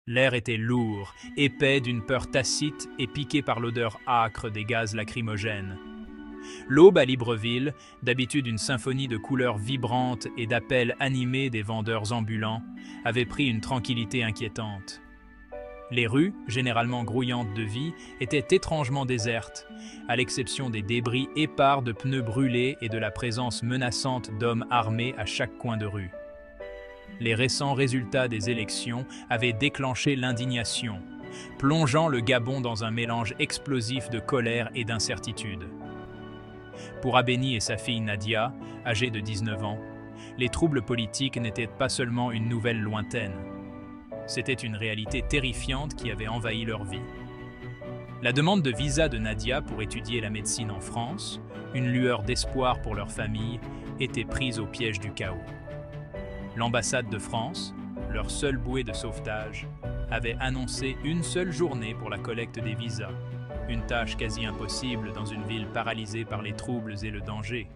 L'air était lourd, épais d'une peur tacite et piqué par l'odeur âcre des gaz lacrymogènes. L'aube à Libreville, d'habitude une symphonie de couleurs vibrantes et d'appels animés des vendeurs ambulants, avait pris une tranquillité inquiétante. Les rues, généralement grouillantes de vie, étaient étrangement désertes, à l'exception des débris épars de pneus brûlés et de la présence menaçante d'hommes armés à chaque coin de rue. Les récents résultats des élections avaient déclenché l'indignation, plongeant le Gabon dans un mélange explosif de colère et d'incertitude. Pour Abeni et sa fille Nadia, âgée de 19 ans, les troubles politiques n'étaient pas seulement une nouvelle lointaine. C'était une réalité terrifiante qui avait envahi leur vie. La demande de visa de Nadia pour étudier la médecine en France, une lueur d'espoir pour leur famille, était prise au piège du chaos. L'ambassade de France, leur seule bouée de sauvetage, avait annoncé une seule journée pour la collecte des visas, une tâche quasi impossible dans une ville paralysée par les troubles et le danger.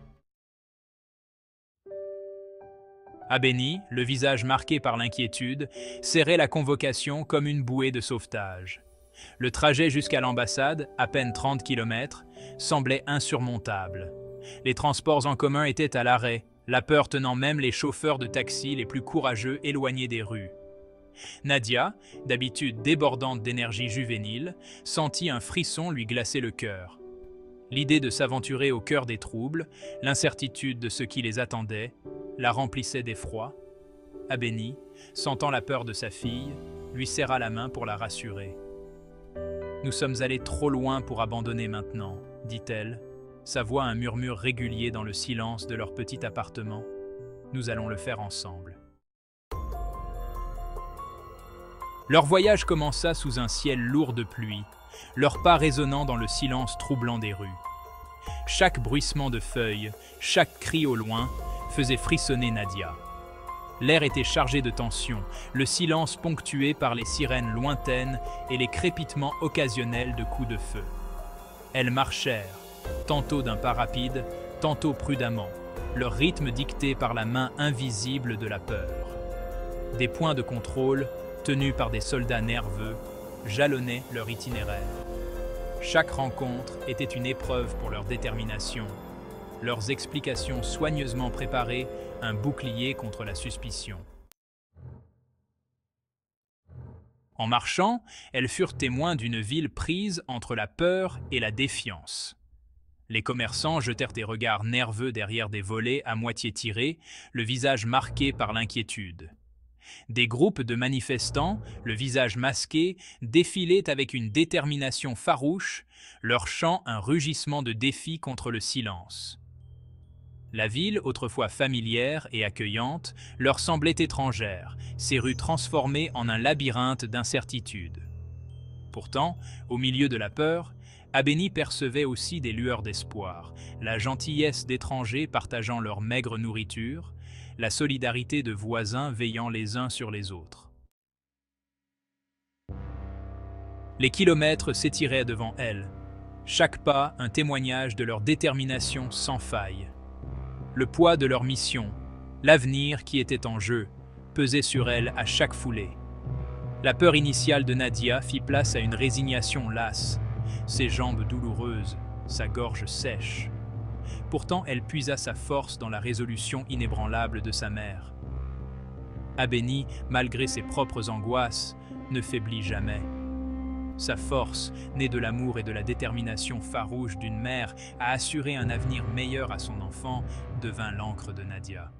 Abeni, le visage marqué par l'inquiétude, serrait la convocation comme une bouée de sauvetage. Le trajet jusqu'à l'ambassade, à peine 30 km, semblait insurmontable. Les transports en commun étaient à l'arrêt, la peur tenant même les chauffeurs de taxi les plus courageux éloignés des rues. Nadia, d'habitude débordante d'énergie juvénile, sentit un frisson lui glacer le cœur. L'idée de s'aventurer au cœur des troubles, l'incertitude de ce qui les attendait, la remplissait d'effroi. Abeni, sentant la peur de sa fille, lui serra la main pour la rassurer. « Nous sommes allés trop loin pour abandonner maintenant, » dit-elle, sa voix un murmure régulier dans le silence de leur petit appartement. « Nous allons le faire ensemble. » Leur voyage commença sous un ciel lourd de pluie, leurs pas résonnant dans le silence troublant des rues. Chaque bruissement de feuilles, chaque cri au loin, faisait frissonner Nadia. L'air était chargé de tension, le silence ponctué par les sirènes lointaines et les crépitements occasionnels de coups de feu. Elles marchèrent, tantôt d'un pas rapide, tantôt prudemment, leur rythme dicté par la main invisible de la peur. Des points de contrôle, tenus par des soldats nerveux, jalonnaient leur itinéraire. Chaque rencontre était une épreuve pour leur détermination, leurs explications soigneusement préparées, un bouclier contre la suspicion. En marchant, elles furent témoins d'une ville prise entre la peur et la défiance. Les commerçants jetèrent des regards nerveux derrière des volets à moitié tirés, le visage marqué par l'inquiétude. Des groupes de manifestants, le visage masqué, défilaient avec une détermination farouche, leur chant un rugissement de défi contre le silence. La ville, autrefois familière et accueillante, leur semblait étrangère, ses rues transformées en un labyrinthe d'incertitudes. Pourtant, au milieu de la peur, Abeni percevait aussi des lueurs d'espoir, la gentillesse d'étrangers partageant leur maigre nourriture, la solidarité de voisins veillant les uns sur les autres. Les kilomètres s'étiraient devant elle, chaque pas un témoignage de leur détermination sans faille. Le poids de leur mission, l'avenir qui était en jeu, pesait sur elle à chaque foulée. La peur initiale de Nadia fit place à une résignation lasse, ses jambes douloureuses, sa gorge sèche. Pourtant, elle puisa sa force dans la résolution inébranlable de sa mère. Abeni, malgré ses propres angoisses, ne faiblit jamais. Sa force, née de l'amour et de la détermination farouche d'une mère à assurer un avenir meilleur à son enfant, devint l'encre de Nadia.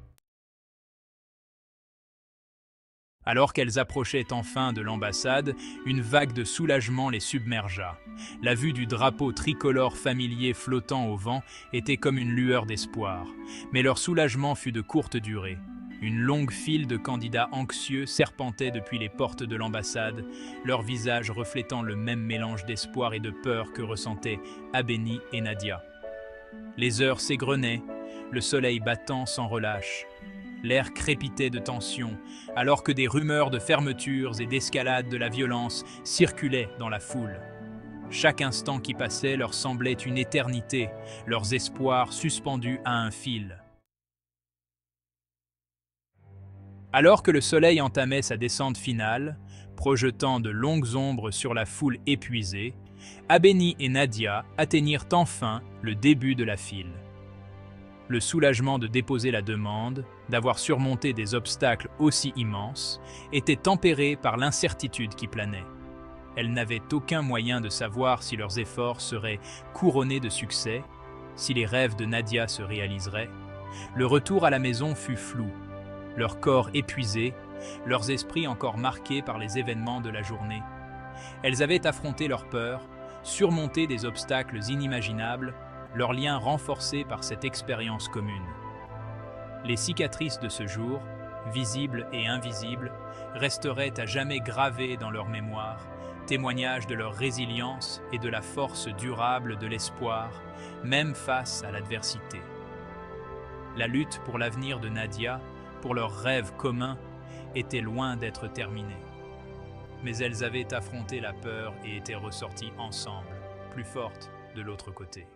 Alors qu'elles approchaient enfin de l'ambassade, une vague de soulagement les submergea. La vue du drapeau tricolore familier flottant au vent était comme une lueur d'espoir. Mais leur soulagement fut de courte durée. Une longue file de candidats anxieux serpentait depuis les portes de l'ambassade, leurs visages reflétant le même mélange d'espoir et de peur que ressentaient Abeni et Nadia. Les heures s'égrenaient, le soleil battant sans relâche. L'air crépitait de tension, alors que des rumeurs de fermetures et d'escalade de la violence circulaient dans la foule. Chaque instant qui passait leur semblait une éternité, leurs espoirs suspendus à un fil. Alors que le soleil entamait sa descente finale, Projetant de longues ombres sur la foule épuisée, Abeni et Nadia atteignirent enfin le début de la file. Le soulagement de déposer la demande, d'avoir surmonté des obstacles aussi immenses, était tempéré par l'incertitude qui planait. Elles n'avaient aucun moyen de savoir si leurs efforts seraient couronnés de succès, si les rêves de Nadia se réaliseraient. Le retour à la maison fut flou, leur corps épuisé, leurs esprits encore marqués par les événements de la journée. Elles avaient affronté leurs peurs, surmonté des obstacles inimaginables, leurs liens renforcés par cette expérience commune. Les cicatrices de ce jour, visibles et invisibles, resteraient à jamais gravées dans leur mémoire, témoignage de leur résilience et de la force durable de l'espoir, même face à l'adversité. La lutte pour l'avenir de Nadia, pour leurs rêves communs, était loin d'être terminée. Mais elles avaient affronté la peur et étaient ressorties ensemble, plus fortes de l'autre côté.